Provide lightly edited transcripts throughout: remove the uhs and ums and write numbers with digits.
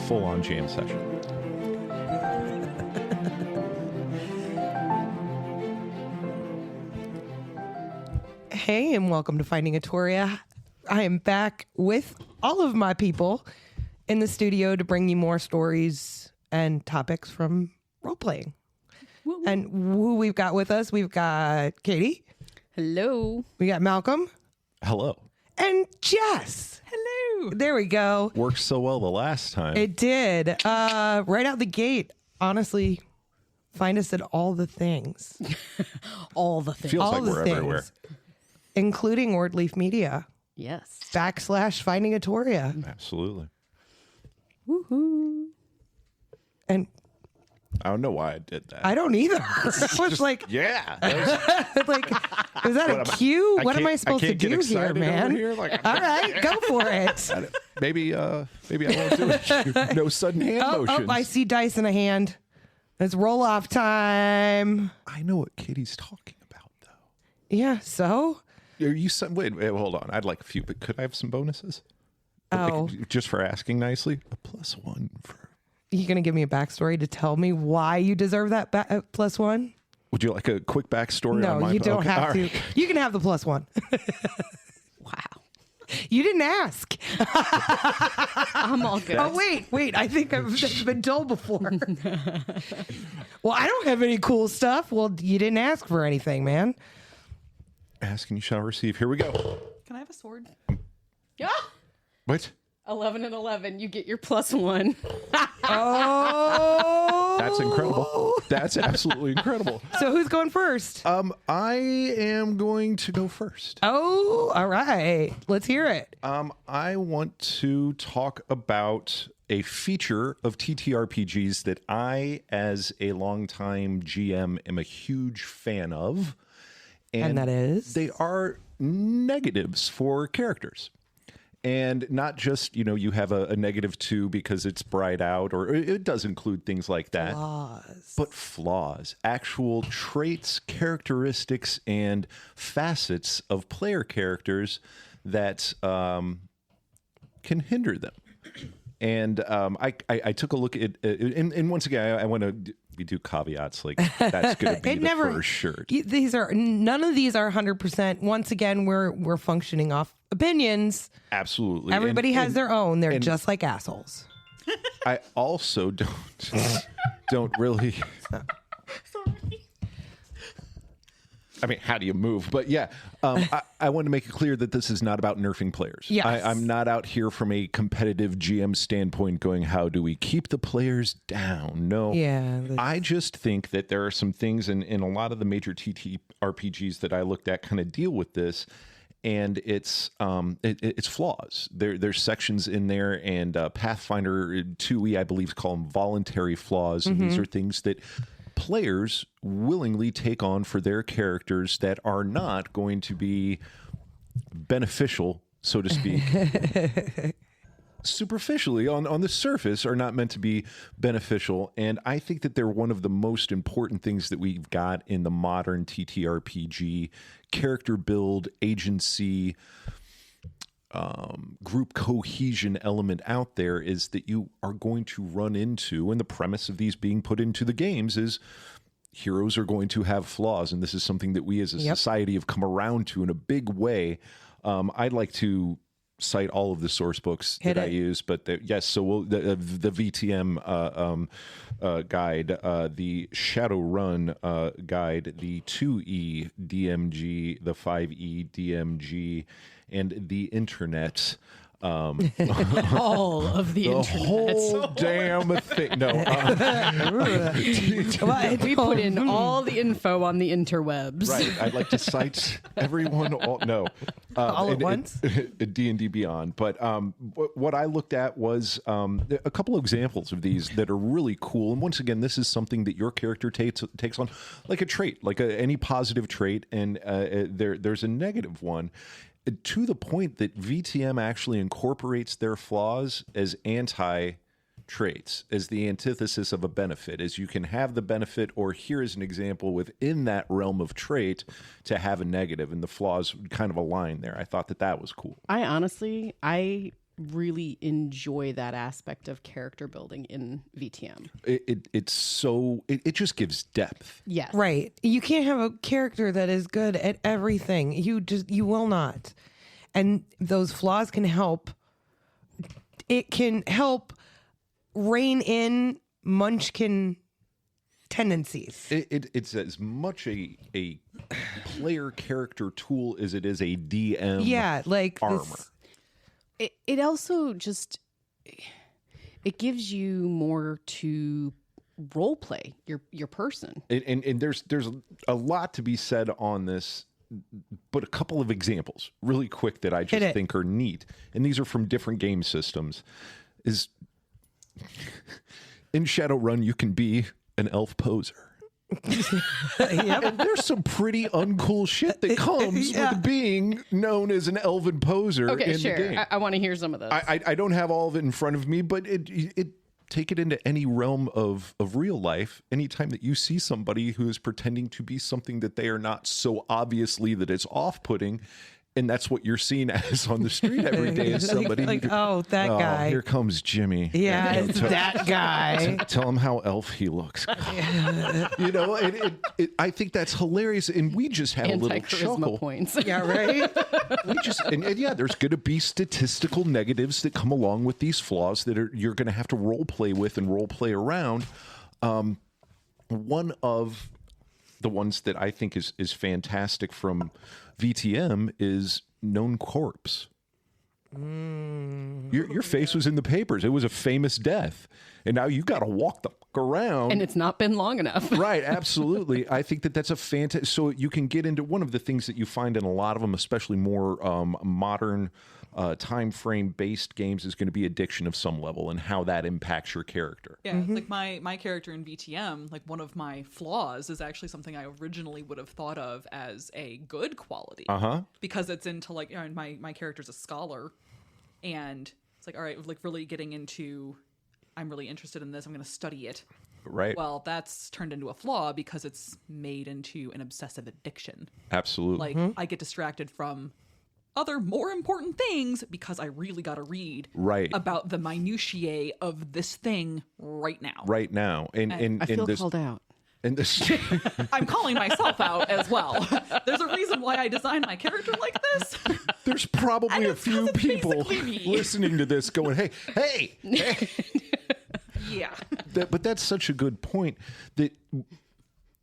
full-on jam session. Hey, and welcome to Finding a Tori. I am back with all of my people in the studio to bring you more stories and topics from role-playing. Woo-woo. And who we've got with us, we've got Katie. Hello. We got Malcolm. Hello. And Jess. Hello. There we go. Worked so well the last time. It did. Right out the gate, honestly, find us at all the things. All the things. Feels all like the we're things, everywhere. including Wordleaf Media. Yes. / Finding a Tori. Absolutely. Woohoo. And I don't know why I did that. I don't either. I was like, Yeah. like, is that a cue? What am I supposed to do here, man? All right, go for it. Maybe I won't do it. No sudden hand motions. I see dice in a hand. It's roll off time. I know what Katie's talking about, though. Yeah, so? Are you wait, hold on. I'd like a few, but could I have some bonuses? Oh. Just for asking nicely? A +1 for... You going to give me a backstory to tell me why you deserve that +1? Would you like a quick backstory on No, my... you don't have to. Right. You can have the +1. Wow. You didn't ask. I'm all good. Oh, wait. I think I've been told before. Well, I don't have any cool stuff. Well, you didn't ask for anything, man. Ask and you shall receive. Here we go. Can I have a sword? Yeah. What? 11 and 11. You get your +1. Oh. That's incredible. That's absolutely incredible. So who's going first? I am going to go first. Oh, all right. Let's hear it. I want to talk about a feature of TTRPGs that I, as a longtime GM, am a huge fan of. And that is? They are negatives for characters. And not just, you have a -2 because it's bright out, or it does include things like that. Flaws. But flaws, actual traits, characteristics, and facets of player characters that can hinder them. And I took a look at it, and once again, I want to... We do caveats like that's going to be the first shirt. None of these are 100%. Once again, we're functioning off opinions. Absolutely. Everybody has their own. They're just like assholes. I also don't really. Sorry. I mean, how do you move? But yeah, I want to make it clear that this is not about nerfing players. Yes. I'm not out here from a competitive GM standpoint going, how do we keep the players down? No. Yeah. I just think that there are some things in a lot of the major TTRPGs that I looked at kind of deal with this. And it's flaws. There's sections in there, and Pathfinder 2e, I believe, call them voluntary flaws. And these are things that players willingly take on for their characters that are not going to be beneficial, so to speak. Superficially, on the surface, are not meant to be beneficial. And I think that they're one of the most important things that we've got in the modern TTRPG character build, agency, group cohesion element out there, is that you are going to run into, and the premise of these being put into the games is heroes are going to have flaws. And this is something that we as a society have come around to in a big way. I'd like to cite all of the source books that I use, but yes, so the VTM guide, the Shadowrun guide, the 2E DMG, the 5E DMG, and the internet. All of the internet. Whole damn thing. No. We put in all the info on the interwebs. Right. I'd like to cite everyone. All at once? D&D Beyond. But what I looked at was a couple of examples of these that are really cool. And once again, this is something that your character takes on like a trait, like any positive trait. And there's a negative one. To the point that VTM actually incorporates their flaws as anti-traits, as the antithesis of a benefit, as you can have the benefit, or here is an example within that realm of trait to have a negative, and the flaws kind of align there. I thought that was cool. I really enjoy that aspect of character building in VTM. It just gives depth. Yes. Right. You can't have a character that is good at everything. You will not. And those flaws can help. It can help rein in munchkin tendencies. It's as much a player character tool as it is a DM armor. It also just, it gives you more to role play your person. And there's a lot to be said on this, but a couple of examples really quick that I just think are neat. And these are from different game systems. Is in Shadowrun, you can be an elf poser. And there's some pretty uncool shit that comes with being known as an elven poser in the game. I want to hear some of those. I don't have all of it in front of me, but it take it into any realm of real life. Anytime that you see somebody who is pretending to be something that they are not so obviously that it's off-putting, and that's what you're seen as on the street every day is somebody that guy. Here comes Jimmy. Yeah, it's that guy. Tell him how elf he looks. You know, I think that's hilarious, and we just had a little chuckle. Points. Yeah, right. There's going to be statistical negatives that come along with these flaws that you're going to have to role play with and role play around. One of the ones that I think is fantastic from VTM is known corpse. Your face was in the papers. It was a famous death, and now you got to walk the fuck around. And it's not been long enough. Right, absolutely. I think that's a fantastic. So you can get into one of the things that you find in a lot of them, especially more modern time frame based games, is going to be addiction of some level and how that impacts your character. Yeah, like my character in VTM, like one of my flaws is actually something I originally would have thought of as a good quality. Because it's into like, my character's a scholar, and it's like, all right, like really getting into, I'm really interested in this, I'm going to study it. Right. Well, that's turned into a flaw because it's made into an obsessive addiction. Absolutely. Like I get distracted from other more important things because I really got to read about the minutiae of this thing right now. Right now. And I feel called out. And this I'm calling myself out as well. There's a reason why I designed my character like this. There's probably a few people listening to this going, hey. Yeah. But that's such a good point that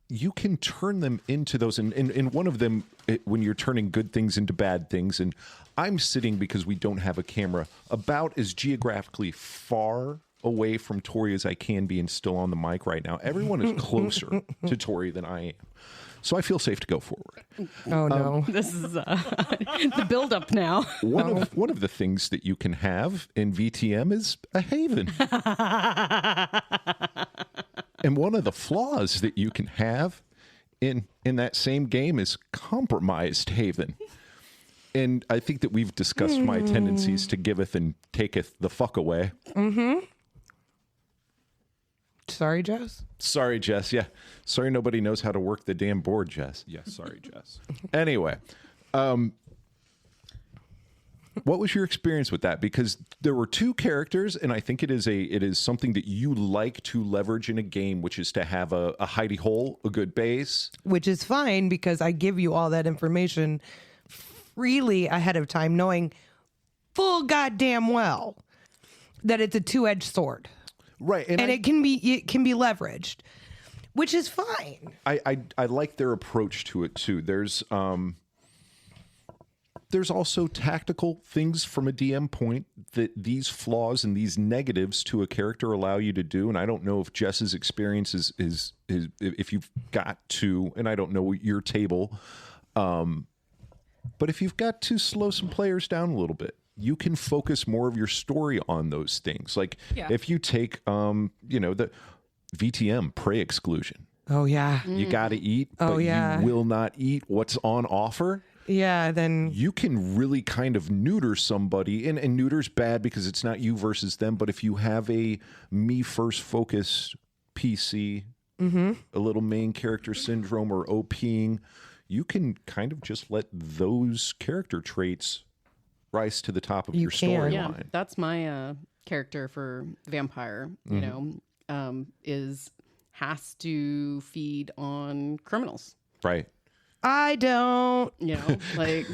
you can turn them into those. And one of them, when you're turning good things into bad things, and I'm sitting, because we don't have a camera, about as geographically far away from Tori as I can be and still on the mic right now. Everyone is closer to Tori than I am. So I feel safe to go forward. Oh, no. This is the build-up now. One of the things that you can have in VTM is a haven. And one of the flaws that you can have in that same game is compromised haven. And I think that we've discussed my tendencies to giveth and taketh the fuck away. Sorry, Jess? Sorry, Jess. Yeah. Sorry nobody knows how to work the damn board, Jess. Yeah, sorry, Jess. Anyway, what was your experience with that? Because there were two characters, and I think it is something that you like to leverage in a game, which is to have a hidey hole, a good base. Which is fine, because I give you all that information freely ahead of time, knowing full goddamn well that it's a two-edged sword. Right. And it can be leveraged, which is fine. I like their approach to it too. There's also tactical things from a DM point that these flaws and these negatives to a character allow you to do. And I don't know if Jess's experience is if you've got to, and I don't know your table, but if you've got to slow some players down a little bit, you can focus more of your story on those things. Like if you take, the VTM, prey exclusion. Oh, yeah. You got to eat, but you will not eat what's on offer. Yeah, then you can really kind of neuter somebody, and neuter's bad because it's not you versus them. But if you have a me first focused PC, a little main character syndrome or OPing, you can kind of just let those character traits rise to the top of You your can. storyline. Yeah, that's my character for vampire. You know, has to feed on criminals. Right. I don't. You know, like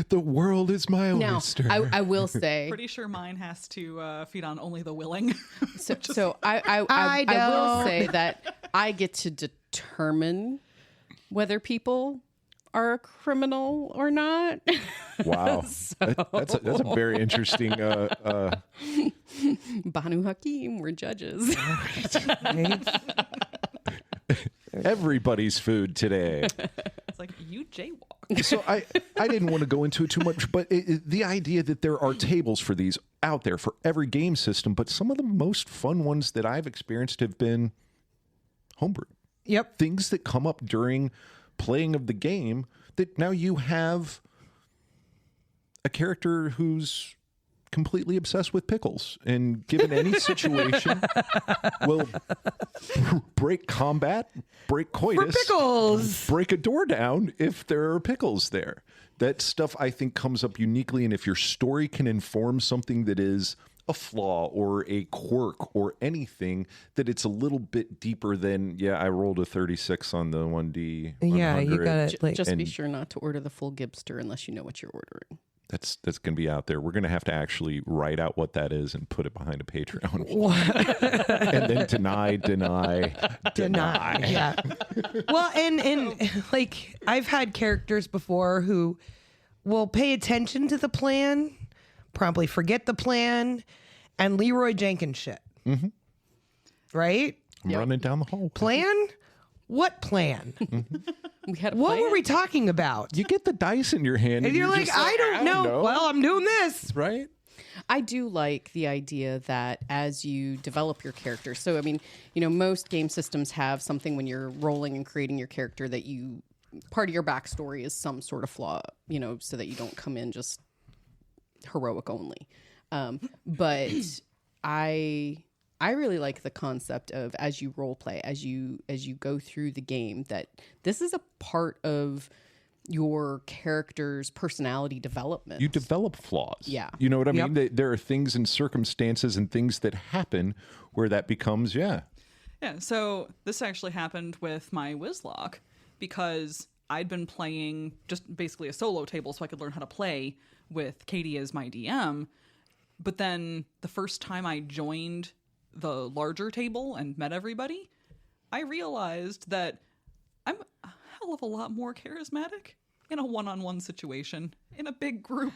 The world is my now. oyster. I will say, Pretty sure mine has to feed on only the willing. so I will don't. say that I get to determine whether people are a criminal or not. Wow. That's a very interesting. Banu Hakim, we're judges. Everybody's food today. It's like, you jaywalk. So I didn't want to go into it too much, but the idea that there are tables for these out there for every game system, but some of the most fun ones that I've experienced have been homebrew. Yep. Things that come up during playing of the game that now you have a character who's completely obsessed with pickles and given any situation will break combat, break coitus, For pickles. break a door down if there are pickles there. That stuff I think comes up uniquely, and if your story can inform something that is a flaw or a quirk or anything, that it's a little bit deeper than, yeah, I rolled a 36 on the 1D. Yeah, you 100. got to like. Just be And- sure not to order the full Gibster unless you know what you're ordering. That's going to be out there. We're going to have to actually write out what that is and put it behind a Patreon. And then deny. Yeah. Well, and like I've had characters before who will pay attention to the plan, promptly forget the plan, and Leroy Jenkins shit. Mm-hmm. Right? I'm running down the hall. Plan? What plan? We had a What plan. were we talking about? You get the dice in your hand. And you're like, just I don't know. Well, I'm doing this. right? I do like the idea that as you develop your character, so I mean, you know, most game systems have something when you're rolling and creating your character that you, part of your backstory is some sort of flaw, you know, so that you don't come in just heroic only. But I really like the concept of, as you role play, as you go through the game, that this is a part of your character's personality development. You develop flaws. Yeah. You know what I Yep. mean? There are things and circumstances and things that happen where that becomes, Yeah, so this actually happened with my Wizlock because I'd been playing just basically a solo table so I could learn how to play with Katie as my DM. But then the first time I joined the larger table and met everybody, I realized that I'm a hell of a lot more charismatic in a one-on-one situation. In a big group,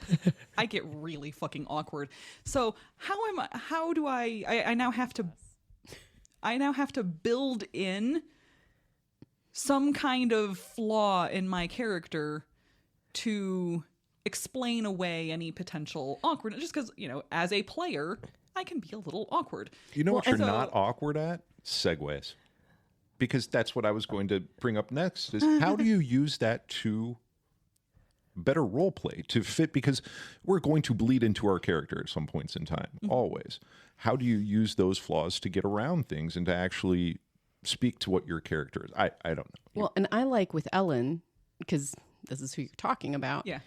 I get really fucking awkward. So how do I now have to build in some kind of flaw in my character to explain away any potential awkwardness, just because, you know, as a player, I can be a little awkward. You know what you're so- not awkward at? Segues. Because that's what I was going to bring up next is how do you use that to better role play, to fit, because we're going to bleed into our character at some points in time, always. How do you use those flaws to get around things and to actually speak to what your character is? I don't know. Well, and I like with Ellen, because this is who you're talking about, Yeah.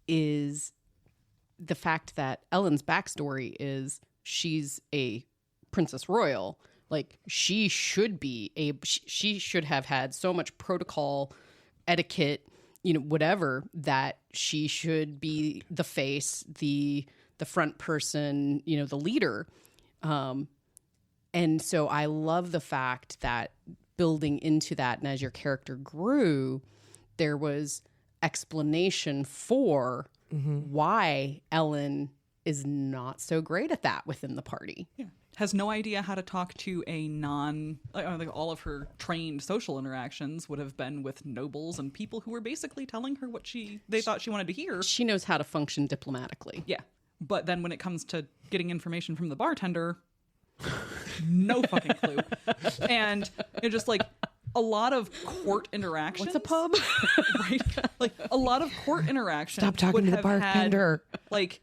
is the fact that Ellen's backstory is she's a princess royal. Like, she should be she should have had so much protocol, etiquette, you know, whatever, that she should be the face, the front person, you know, the leader. And so I love the fact that building into that, and as your character grew, there was explanation for why Ellen is not so great at that within the party. Yeah. Has no idea how to talk to a like all of her trained social interactions would have been with nobles and people who were basically telling her what they thought she wanted to hear. She knows how to function diplomatically. Yeah. But then when it comes to getting information from the bartender, no fucking clue. And it's just like a lot of court interactions. What's a pub? Right? Like a lot of court interactions. Stop talking would to the have bartender. Had, like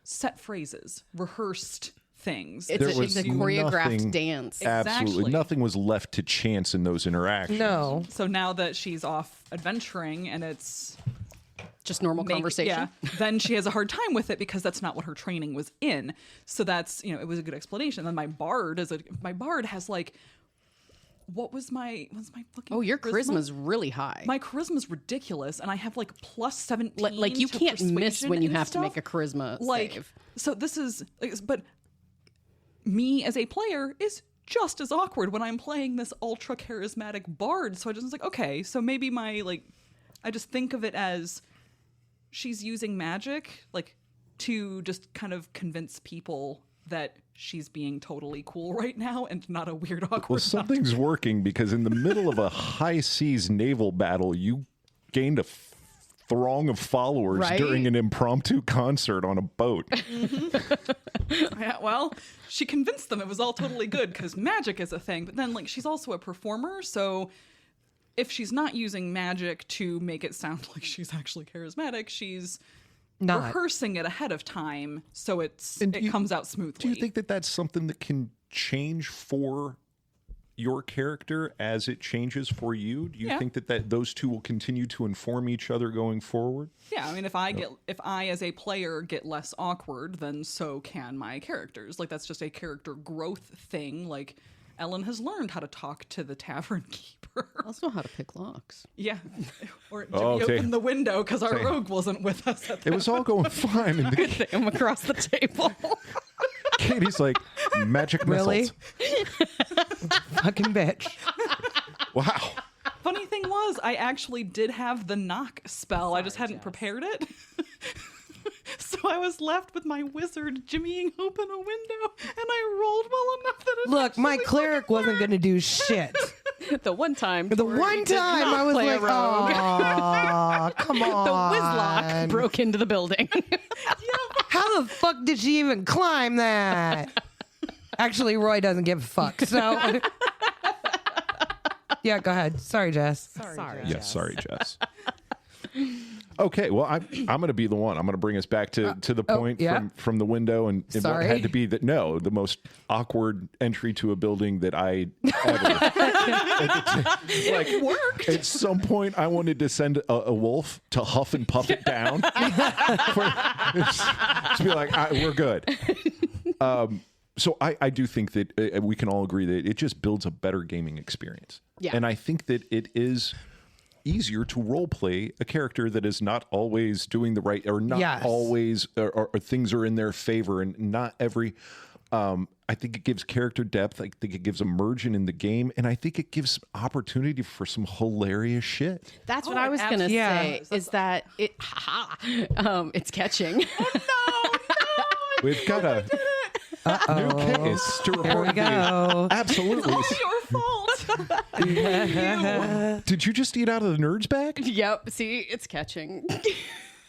set phrases, rehearsed things. It's a choreographed dance. Absolutely. Exactly. Nothing was left to chance in those interactions. No. So now that she's off adventuring and it's just normal conversation. Yeah, then she has a hard time with it because that's not what her training was in. So that's, it was a good explanation. Then my bard has like, what was my fucking Oh, your charisma's really high. My charisma's ridiculous, and I have like plus 17. Like you can't miss when you have stuff. to make a charisma save. So this is, but me as a player is just as awkward when I'm playing this ultra charismatic bard. So I just was like, okay, so maybe I just think of it as she's using magic, like, to just kind of convince people that she's being totally cool right now and not a weird, awkward. Well, something's working because in the middle of a high seas naval battle, you gained a throng of followers during an impromptu concert on a boat. Yeah, well, she convinced them it was all totally good because magic is a thing. But then, like, she's also a performer, so if she's not using magic to make it sound like she's actually charismatic, she's not rehearsing it ahead of time, so it comes out smoothly. Do you think that that's something that can change for your character as it changes for you? Do you think that those two will continue to inform each other going forward? Yeah, I mean, if I as a player get less awkward, then so can my characters. Like, that's just a character growth thing. Like, Ellen has learned how to talk to the tavern keeper. Also how to pick locks. Yeah. Or Jimmy opened the window because our rogue wasn't with us at that. It was all going fine. I'm across the table. Katie's like, magic Really? missiles. Fucking bitch. Wow. Funny thing was, I actually did have the knock spell. I just hadn't prepared it. So I was left with my wizard jimmying open a window, and I rolled well enough that it Look, my cleric wasn't going to do shit. The one time. The one time I was like, oh, come on. The Whizlock broke into the building. How the fuck did she even climb that? Actually, Roy doesn't give a fuck, so. Yeah, go ahead. Sorry, Jess. Sorry. Yes, sorry, Jess. Okay, well, I'm going to be the one. I'm going to bring us back to the point from the window, and it had to be the most awkward entry to a building that I ever. Like, worked. At some point, I wanted to send a wolf to huff and puff it down. To be like, we're good. So I do think that we can all agree that it just builds a better gaming experience. Yeah. And I think that it is easier to role play a character that is not always doing the right, or not always, or things are in their favor, and not every. I think it gives character depth. I think it gives immersion in the game, and I think it gives opportunity for some hilarious shit. That's what I was going to say. Is that it? It's catching. Oh, no! We've got a new case to report. Here we go. Absolutely. It's all your fault. Did you just eat out of the nerd's bag? Yep. See, it's catching.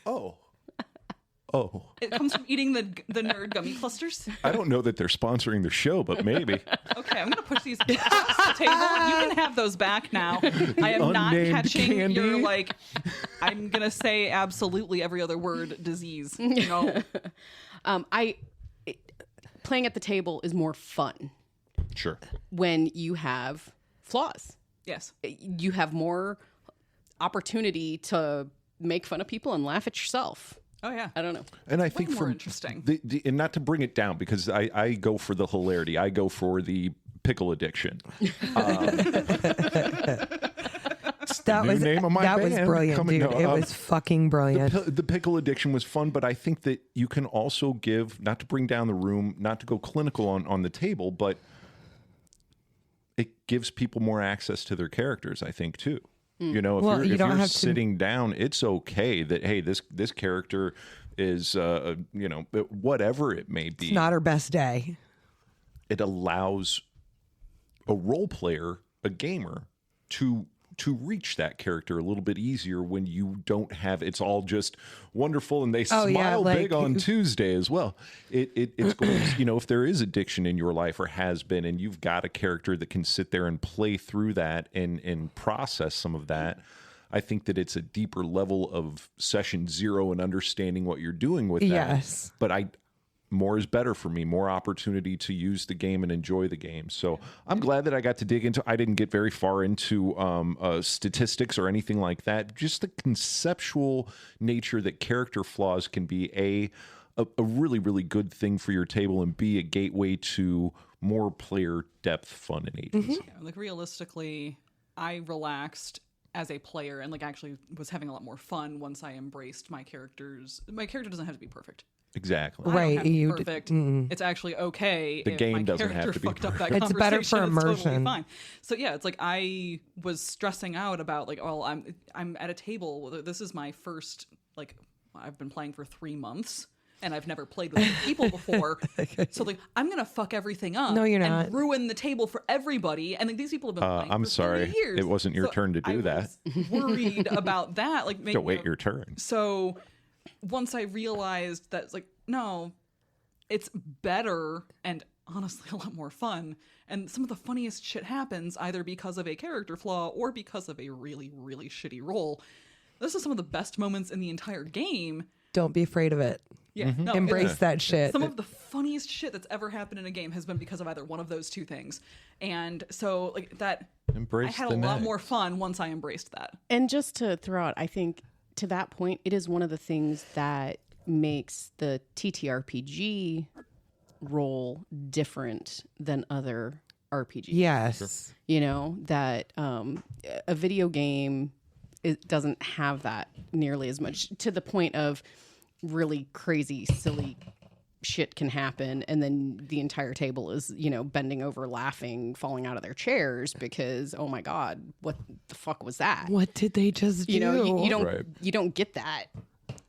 Oh. It comes from eating the nerd gummy clusters. I don't know that they're sponsoring the show, but maybe. Okay, I'm going to push these across the table. You can have those back now. I am not catching candy. your, like, I'm going to say absolutely every other word, disease. You know? Playing at the table is more fun. Sure. When you have flaws. Yes. You have more opportunity to make fun of people and laugh at yourself. Oh, yeah. I don't know. And I think more interesting. And not to bring it down, because I go for the hilarity. I go for the pickle addiction. That was name of my band was brilliant, dude. It was fucking brilliant. The pickle addiction was fun, but I think that you can also give, not to bring down the room, not to go clinical on the table, but it gives people more access to their characters, I think, too. You know, if you're sitting down, it's okay that, hey, this character is, whatever it may be. It's not her best day. It allows a role player, a gamer, to reach that character a little bit easier when you don't have, it's all just wonderful and they smile big on Tuesday as well. It's going to, if there is addiction in your life or has been, and you've got a character that can sit there and play through that and process some of that, I think that it's a deeper level of session zero and understanding what you're doing with that. Yes. But more is better for me, more opportunity to use the game and enjoy the game. So I'm glad that I got to dig into, I didn't get very far into statistics or anything like that. Just the conceptual nature that character flaws can be a really, really good thing for your table, and be a gateway to more player depth, fun, and agency. Yeah, like realistically, I relaxed as a player and like actually was having a lot more fun once I embraced my characters. My character doesn't have to be perfect. Exactly. I don't Right, have to be you perfect. It's actually okay. The if game my doesn't character have to be fucked up that It's better for conversation, it's totally immersion. fine. So yeah, it's like I was stressing out about like, oh, I'm at a table. This is my first, like, I've been playing for 3 months. And I've never played with other people before. So like, I'm going to fuck everything up. No, you're and not. ruin the table for everybody. And like, these people have been playing I'm for 30 sorry. years. It wasn't your turn to do I that. was worried about that. Like, Don't wait your turn. So once I realized that, like, no, it's better and honestly a lot more fun. And some of the funniest shit happens either because of a character flaw or because of a really, really shitty roll. This is some of the best moments in the entire game. Don't be afraid of it. Yeah, no, Embrace that shit. some of the funniest shit that's ever happened in a game has been because of either one of those two things. And so like that, Embrace I had the a lot next. more fun once I embraced that. And just to throw out, I think to that point, it is one of the things that makes the TTRPG role different than other RPGs. Yes. You know, that a video game, it doesn't have that nearly as much, to the point of really crazy, silly shit can happen. And then the entire table is, you know, bending over, laughing, falling out of their chairs because, oh my God, what the fuck was that? What did they just do? You know, you don't, Right. you don't get that.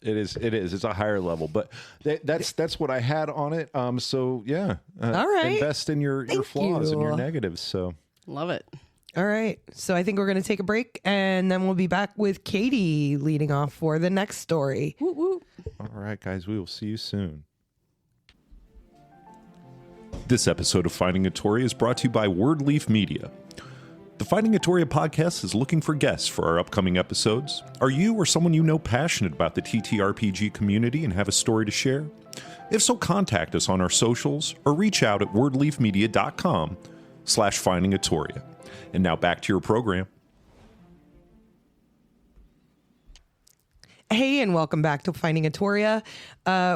It is. It's a higher level, but that's what I had on it. So yeah. All right. Invest in your flaws and your you. negatives. So Love it. All right. So I think we're going to take a break, and then we'll be back with Katie leading off for the next story. Woo woo. all right, guys, we will see you soon. This episode of Finding a Tori is brought to you by Wordleaf Media. The Finding a Tori podcast is looking for guests for our upcoming episodes. Are you or someone you know passionate about the TTRPG community and have a story to share? If so, contact us on our socials or reach out at wordleafmedia.com/findingatoria. And now back to your program. Hey, and welcome back to Finding a Toria.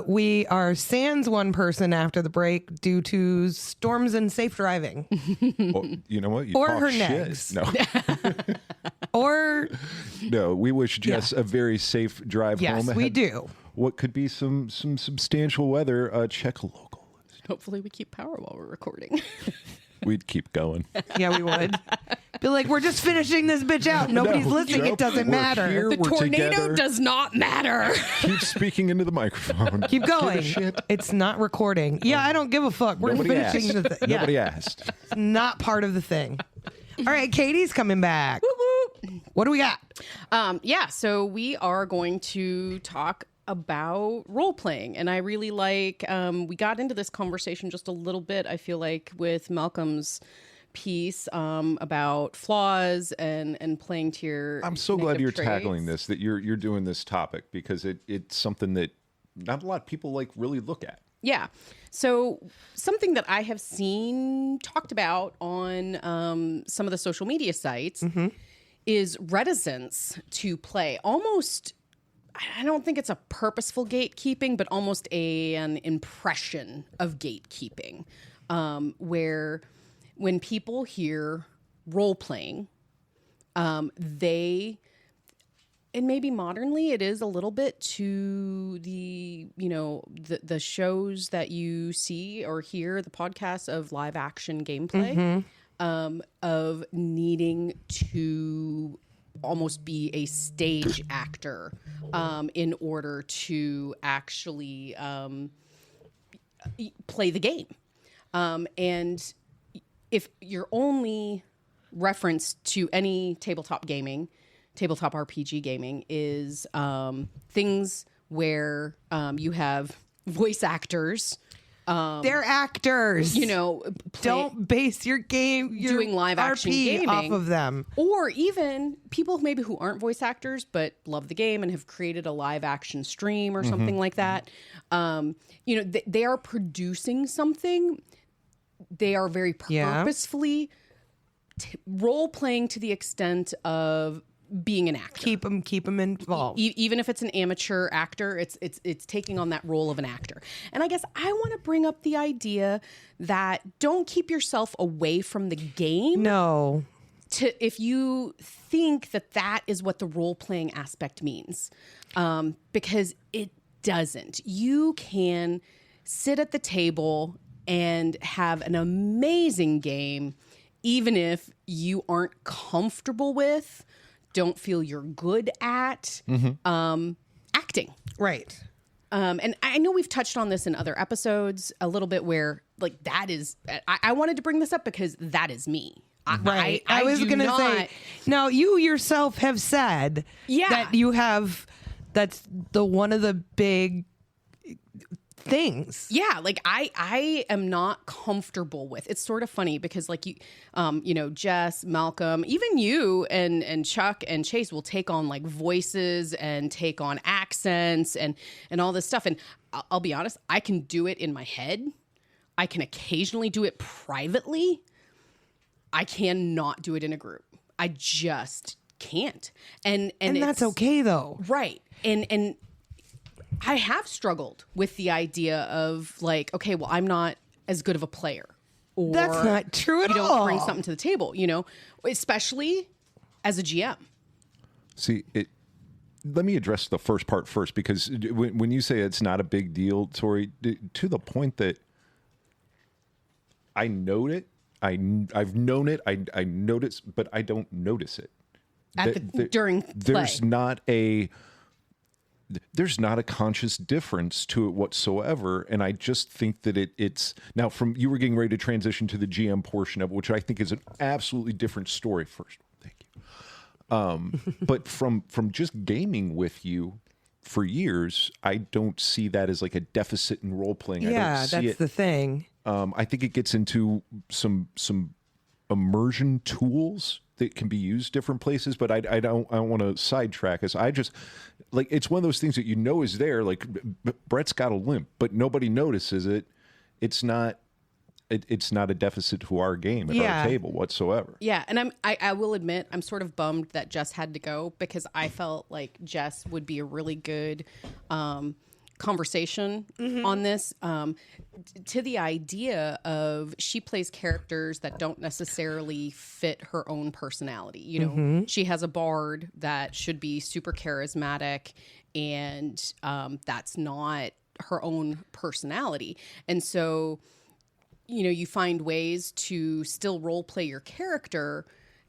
We are sans one person after the break due to storms and safe driving. Oh, you know what? You Or talk her shit. negs. No, Or, no. We wish Jess a very safe drive yes, home. we ahead. do. What could be some substantial weather? Check a local. Hopefully we keep power while we're recording. We'd keep going. Yeah, we would. Be like, we're just finishing this bitch out. Nobody's listening. nope, It doesn't we're matter. here. The We're tornado together. does not matter. Keep speaking into the microphone. Keep Give a going. shit. It's not recording. Yeah, I don't give a fuck. We're Nobody finishing asked. the thing. Yeah, Nobody asked. not part of the thing. All right, Katie's coming back. What do we got? Yeah, so we are going to talk about role playing, and I really like. We got into this conversation just a little bit. I feel like with Malcolm's piece about flaws and playing to your. I'm so glad negative you're traits. tackling this. That you're doing this topic because it's something that not a lot of people like really look at. Yeah. So something that I have seen talked about on some of the social media sites is reticence to play. Almost, I don't think it's a purposeful gatekeeping, but almost an impression of gatekeeping, where when people hear role playing, they, and maybe modernly it is a little bit to the, you know, the shows that you see or hear, the podcasts of live action gameplay, of needing to almost be a stage actor in order to actually play the game. And if your only reference to any tabletop RPG gaming is things where you have voice actors They're actors. Don't base your game, your doing live action RP gaming off of them. Or even people maybe who aren't voice actors but love the game and have created a live action stream or something like that. They are producing something. They are very purposefully role playing to the extent of being an actor. Keep them involved. Even if it's an amateur actor, it's taking on that role of an actor. And I guess I want to bring up the idea that don't keep yourself away from the game. No. If you think that is what the role-playing aspect means. Because it doesn't. You can sit at the table and have an amazing game even if you aren't comfortable with, don't feel you're good at acting. Right. And I know we've touched on this in other episodes a little bit where like that is, I wanted to bring this up because that is me. Right. I was going to say, now you yourself have said that you have, that's the one of the big things. Yeah, like I am not comfortable with. It's sort of funny because like you, Jess, Malcolm, even you and Chuck and Chase will take on like voices and take on accents and all this stuff. And I'll be honest, I can do it in my head. I can occasionally do it privately. I cannot do it in a group. I just can't. And that's okay though. Right. And I have struggled with the idea of like, okay, well, I'm not as good of a player. Or that's not true at all. You don't bring something to the table, especially as a GM. See, let me address the first part first, because when you say it's not a big deal, Tori, to the point that I know it, I've known it, I notice, but I don't notice it. During play. There's not a conscious difference to it whatsoever, and I just think that it's now from you were getting ready to transition to the GM portion of it, which I think is an absolutely different story. First, thank you. But from just gaming with you for years, I don't see that as like a deficit in role playing. Yeah, that's the thing. I think it gets into some immersion tools that can be used different places, but I don't want to sidetrack us. I just like, it's one of those things that is there. Like Brett's got a limp, but nobody notices it. It's not a deficit to our game at our table whatsoever. Yeah, and I will admit I'm sort of bummed that Jess had to go because I felt like Jess would be a really good conversation on this, to the idea of she plays characters that don't necessarily fit her own personality. She has a bard that should be super charismatic, and that's not her own personality. And so, you find ways to still role play your character.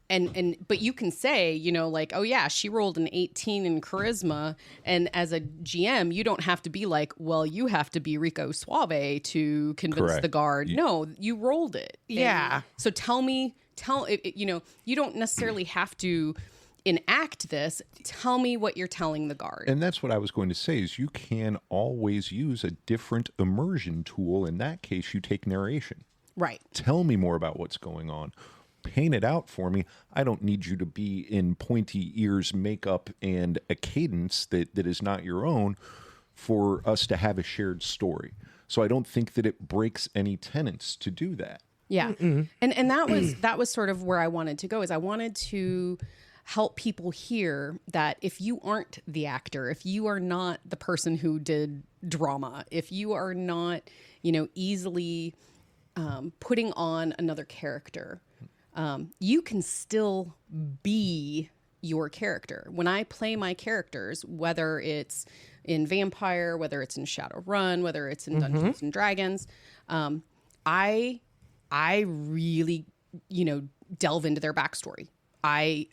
But you can say, like, oh yeah, she rolled an 18 in charisma. And as a GM, you don't have to be like, well, you have to be Rico Suave to convince the guard. No, you rolled it. Yeah. And so you don't necessarily have to enact this. Tell me what you're telling the guard. And that's what I was going to say is you can always use a different immersion tool. In that case, you take narration. Right. Tell me more about what's going on. Paint it out for me. I don't need you to be in pointy ears, makeup, and a cadence that is not your own for us to have a shared story. So I don't think that it breaks any tenets to do that. Yeah. And that was sort of where I wanted to go, is I wanted to help people hear that if you aren't the actor, if you are not the person who did drama, if you are not, easily putting on another character, you can still be your character. When I play my characters, whether it's in Vampire, whether it's in Shadowrun, whether it's in Dungeons and Dragons, I really, delve into their backstory. I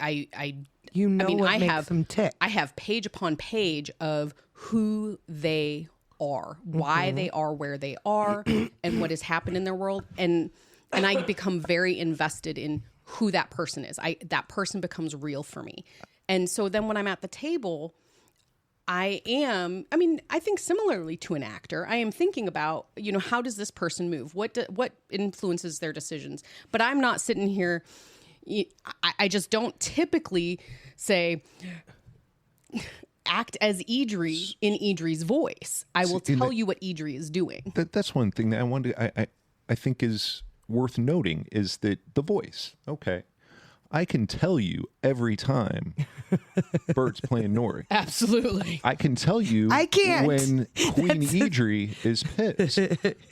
have them tick. I have page upon page of who they are, why they are where they are, and what has happened in their world, and I become very invested in who that person is. That person becomes real for me. And so then when I'm at the table, I think similarly to an actor, I am thinking about, how does this person move? What influences their decisions? But I'm not sitting here. I just don't typically say, act as Idri in Idri's voice. I will tell you what Idri is doing. That's one thing that I think is worth noting is that the voice. Okay. I can tell you every time Bert's playing Nori. Absolutely. I can tell you I can't. when Queen Idri is pissed.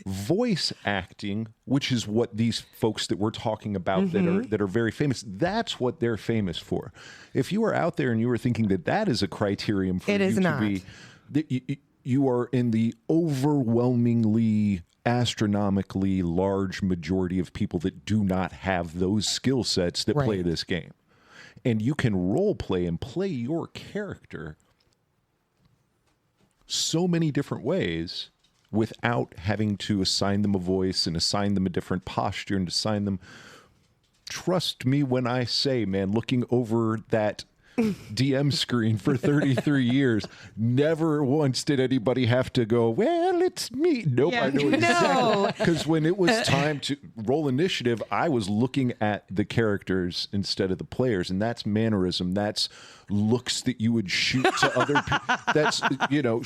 Voice acting, which is what these folks that we're talking about that are very famous, that's what they're famous for. If you are out there and you are thinking that is a criterion for you to be, you are in the overwhelmingly astronomically large majority of people that do not have those skill sets that play this game. And you can role play and play your character so many different ways without having to assign them a voice and assign them a different posture and assign them. Trust me when I say, man, looking over that DM screen for 33 years, never once did anybody have to go, well, it's me. Nope, I know exactly. Because when it was time to roll initiative, I was looking at the characters instead of the players, and that's mannerism. That's looks that you would shoot to other people. That's,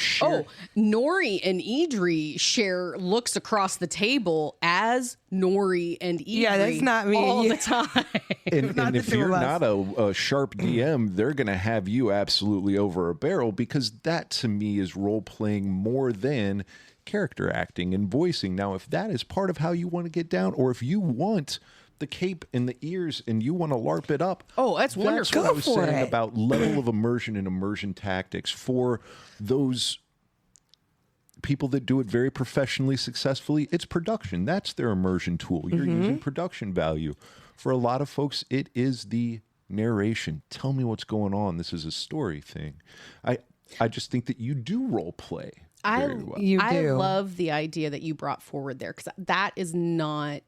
share. Oh, Nori and Idri share looks across the table as Nori and Idri. Yeah, that's not me. All the time. And if you're not a sharp DM, they're going to have you absolutely over a barrel, because that to me is role playing more than character acting and voicing. Now, if that is part of how you want to get down, or if you want the cape and the ears and you want to LARP it up. Oh, that's wonderful. That's what I was saying about level of immersion and immersion tactics for those people that do it very professionally, successfully. It's production. That's their immersion tool. You're using production value. For a lot of folks, it is the narration. Tell me what's going on. This is a story thing. I just think that you do role play very well. I love the idea that you brought forward there, because that is not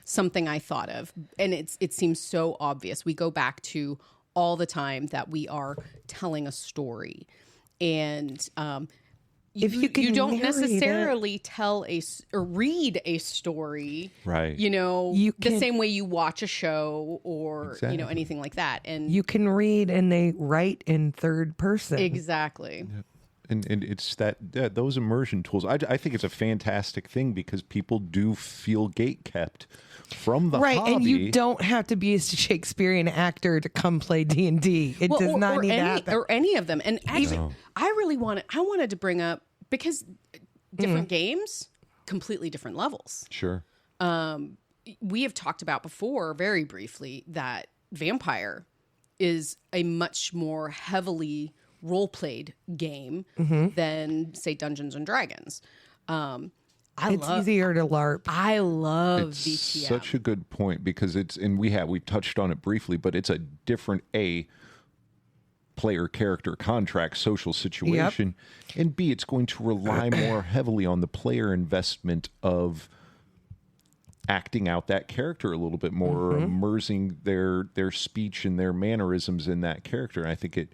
something I thought of, and it seems so obvious. We go back to all the time that we are telling a story, and if you don't necessarily tell or read a story, right? The same way you watch a show or anything like that, and you can read and they write in third person. Exactly. Yeah. And it's those immersion tools. I think it's a fantastic thing, because people do feel gatekept from the hobby. And you don't have to be a Shakespearean actor to come play D&D. It does not need to happen. Or any of them. And actually, I wanted to bring up, because different games, completely different levels. Sure. We have talked about before, very briefly, that Vampire is a much more heavily role-played game than, say, Dungeons and Dragons. It's easier to LARP. I love it's VTM. Such a good point, because we touched on it briefly, but it's a different player character contract social situation, and B, it's going to rely more heavily on the player investment of acting out that character a little bit more, or immersing their speech and their mannerisms in that character. And I think it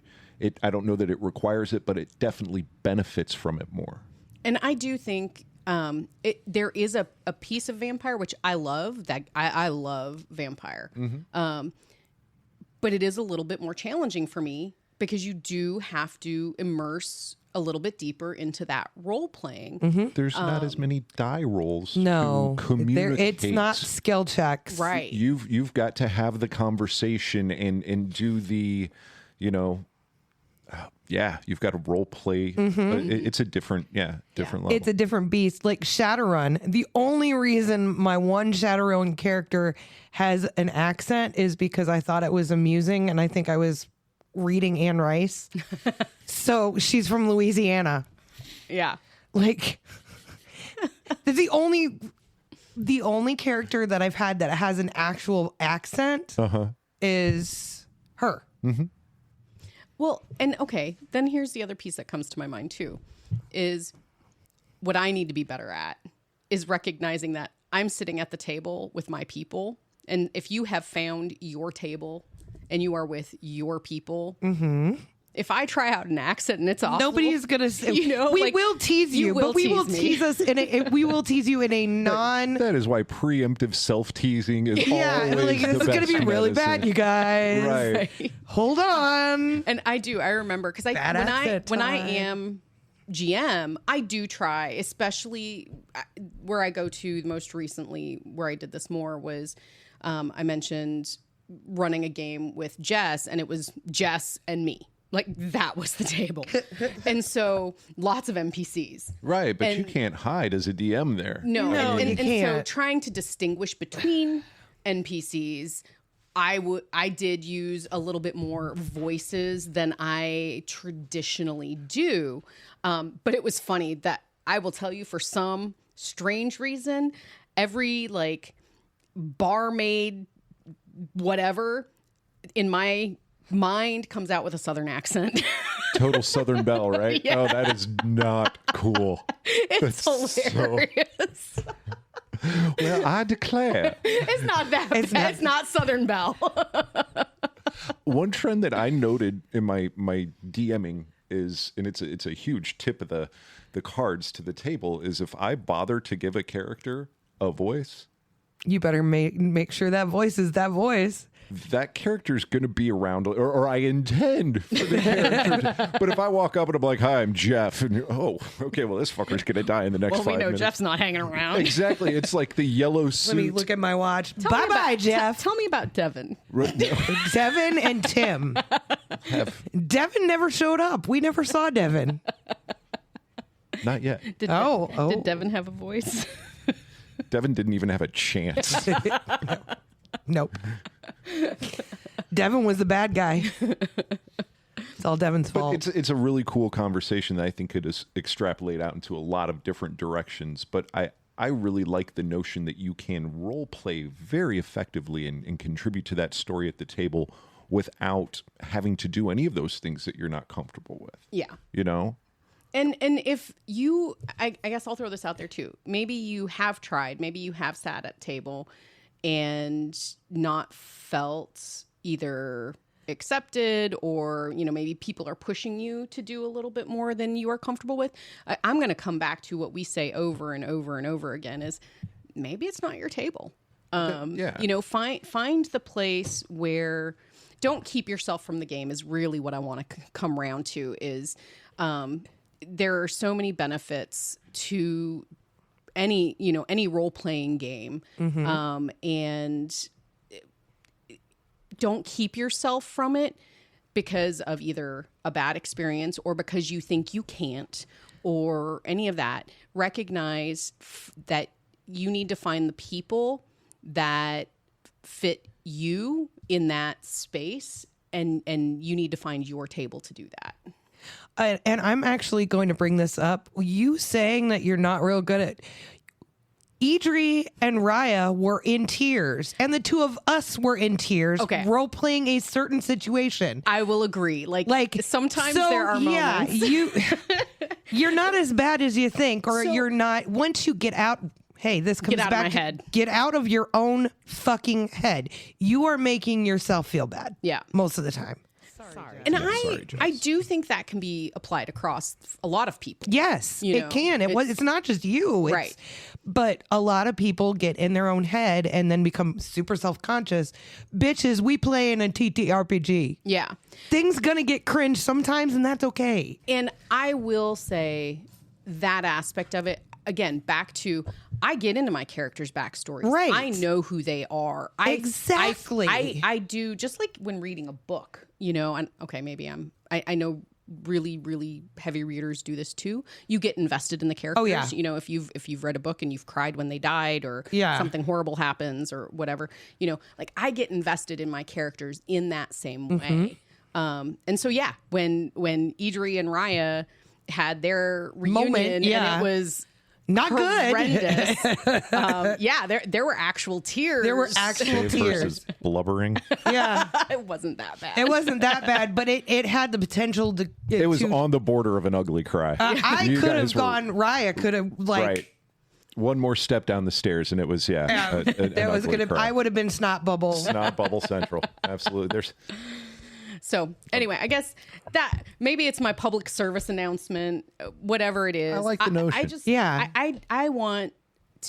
I don't know that it requires it, but it definitely benefits from it more. And I do think there is a piece of Vampire which I love. That I love Vampire, but it is a little bit more challenging for me, because you do have to immerse a little bit deeper into that role playing. There's not as many die rolls. No, to communicate. it's not skill checks. Right. You've got to have the conversation and do the, you've got to role play. It's a different level. It's a different beast. Like Shadowrun, the only reason my one Shadowrun character has an accent is because I thought it was amusing, and I think I was reading Anne Rice. So she's from Louisiana. Yeah. Like, the only character that I've had that has an actual accent is her. Well, and okay, then here's the other piece that comes to my mind too, is what I need to be better at is recognizing that I'm sitting at the table with my people. And if you have found your table and you are with your people, if I try out an accent and it's awful, Nobody is gonna say. You know, we like, will tease you, will but we will tease me. tease us in a. We will tease you in a non. That is why preemptive self-teasing is Yeah, always like the this is gonna best be really medicine. bad, you guys. Right. Hold on. And I remember because Bad accent when I time. am GM, I do try, especially where I go to most recently, where I did this more was I mentioned running a game with Jess, and it was Jess and me. Like, that was the table. And so lots of NPCs. Right, but you can't hide as a DM there. No, No, you and so can't. trying to distinguish between NPCs, I did use a little bit more voices than I traditionally do. But it was funny that I will tell you, for some strange reason, every like barmaid, whatever, in my mind comes out with a Southern accent. Total Southern Belle, right? Yeah. Oh, that is not cool. It's hilarious. Well, I declare. It's not that bad. It's not Southern Belle. One trend that I noted in my DMing is, and it's a huge tip of the cards to the table, is if I bother to give a character a voice, You better make sure that voice is that voice. that character's going to be around, or I intend for the character to, but if I walk up and I'm like, hi, I'm Jeff, and you're, oh, okay, well, this fucker's going to die in the next Well, 5 we know minutes. Jeff's not hanging around. Exactly. It's like the yellow suit. Let me look at my watch. Tell me Bye-bye, about- Jeff. Tell me about Devin. Devin and Tim. Devin never showed up. We never saw Devin. Not yet. Did Devin have a voice? Devin didn't even have a chance. Nope. Devin was the bad guy. It's all Devin's fault. It's a really cool conversation that I think could extrapolate out into a lot of different directions. But I really like the notion that you can role play very effectively and contribute to that story at the table without having to do any of those things that you're not comfortable with. Yeah. You know? And if you, I guess I'll throw this out there too. Maybe you have tried, maybe you have sat at table and not felt either accepted, or, you know, maybe people are pushing you to do a little bit more than you are comfortable with. I'm going to come back to what we say over and over and over again is maybe it's not your table. Yeah. You know, find the place where, don't keep yourself from the game is really what I want to come around to is, there are so many benefits to any role-playing game. And don't keep yourself from it because of either a bad experience or because you think you can't or any of that. Recognize that you need to find the people that fit you in that space, and you need to find your table to do that. And I'm actually going to bring this up. You saying that you're not real good at... Idri and Raya were in tears, and the two of us were in tears, role-playing a certain situation. I will agree. Like sometimes there are moments. You're not as bad as you think, or you're not... Once you get out... Hey, this comes Get out back of my head. Get out of your own fucking head. You are making yourself feel bad. Yeah. Most of the time. Sorry. And I do think that can be applied across a lot of people. Yes, You know, it can. It's not just you. Right. But a lot of people get in their own head and then become super self-conscious. Bitches, we play in a TTRPG. Yeah. Things gonna get cringe sometimes, and that's okay. And I will say that aspect of it, again, back to, I get into my characters' backstories. Right. I know who they are. Exactly. I do, just like when reading a book, you know, and okay, maybe I know really, really heavy readers do this too. You get invested in the characters. Oh, yeah. You know, if you've read a book and you've cried when they died, or something horrible happens or whatever, you know, like I get invested in my characters in that same way. And so, yeah, when Idri and Raya had their reunion and it was not horrendous. good. There were actual tears. There were actual Shave tears. versus blubbering. Yeah. It wasn't that bad. It wasn't that bad, but it had the potential to... It was on the border of an ugly cry. I You could guys have were- gone... Raya could have, like... Right. One more step down the stairs, and it was, an There was ugly gonna... cry. I would have been snot bubble. Snot bubble central. Absolutely. So anyway, I guess that maybe it's my public service announcement, whatever it is. I like the notion. I just, Yeah. I want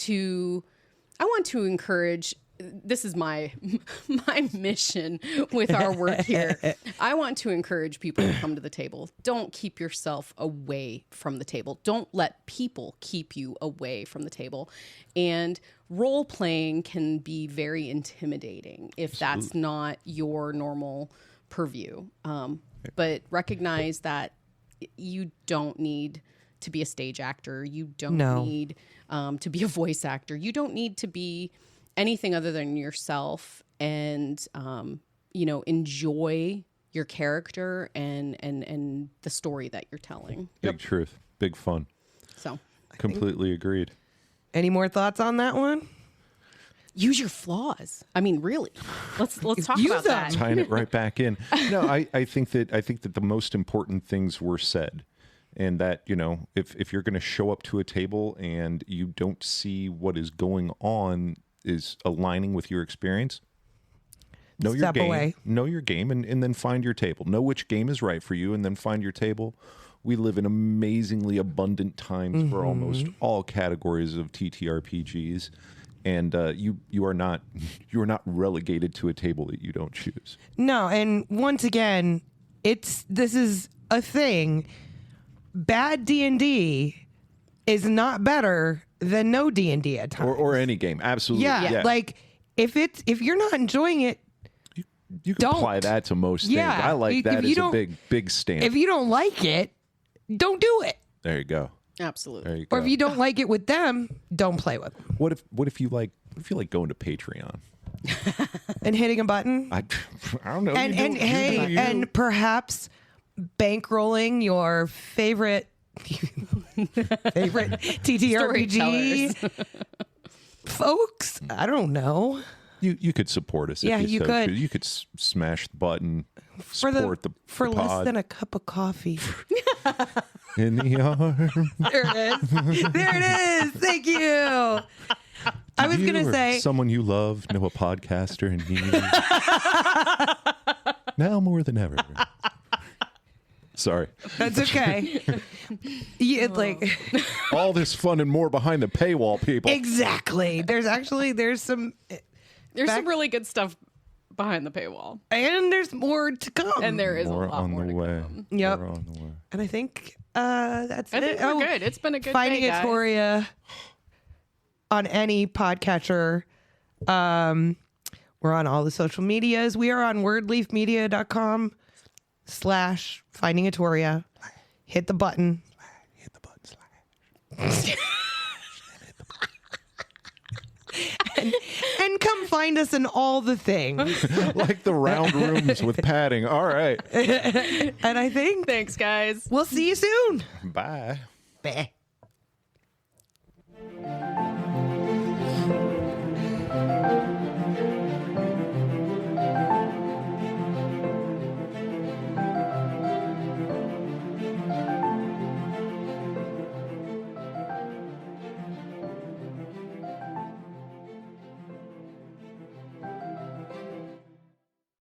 to encourage. This is my mission with our work here. I want to encourage people to come to the table. Don't keep yourself away from the table. Don't let people keep you away from the table. And role playing can be very intimidating if that's not your normal purview. But recognize that you don't need to be a stage actor. You don't need to be a voice actor. You don't need to be anything other than yourself, and enjoy your character and the story that you're telling. Big truth, big fun. So Completely agreed. Any more thoughts on that one? use your flaws. I mean, really, let's talk Use about them. that. Tying it right back in. No, I think that the most important things were said. And that, if you're going to show up to a table and you don't see what is going on is aligning with your experience, know your Step game, away. know your game, and then find your table. Know which game is right for you, and then find your table. We live in amazingly abundant times for almost all categories of TTRPGs, and you are not relegated to a table that you don't choose. No, and once again, this is a thing. Bad D&D is not better than no D&D at times. Or any game, absolutely. Yeah, like if you're not enjoying it, you can don't. apply that to most things. Yeah, I like if that you as a don't- big stamp. if you don't like it, don't do it. There you go. Absolutely. There you go. Or if you don't like it with them, don't play with them. What if you like going to Patreon? And hitting a button. I don't know. And You do you. and perhaps bankrolling your favorite TTRPG Storytellers. folks. I don't know. You could support us. Yeah, if you so could. choose. You could smash the button. For Support the less pod. than a cup of coffee. In the arm. There it is. There it is. Thank you. I was You gonna or say someone you love know a podcaster in need. Now more than ever. Sorry. that's okay. Yeah, like All this fun and more behind the paywall, people. exactly. There's some There's Back- some really good stuff behind the paywall, and there's more to come. and there is More a lot on more the to way. come. Yep. More on the way. And I think that's I it. think we're good. It's been a good Finding day, a guys. Toria on any podcatcher. We're on all the social medias. We are on wordleafmedia.com/findingatoria. Hit the button. Hit the button slash. And come find us in all the things. Like the round rooms with padding. All right. And I think Thanks, guys. we'll see you soon. Bye. Bye.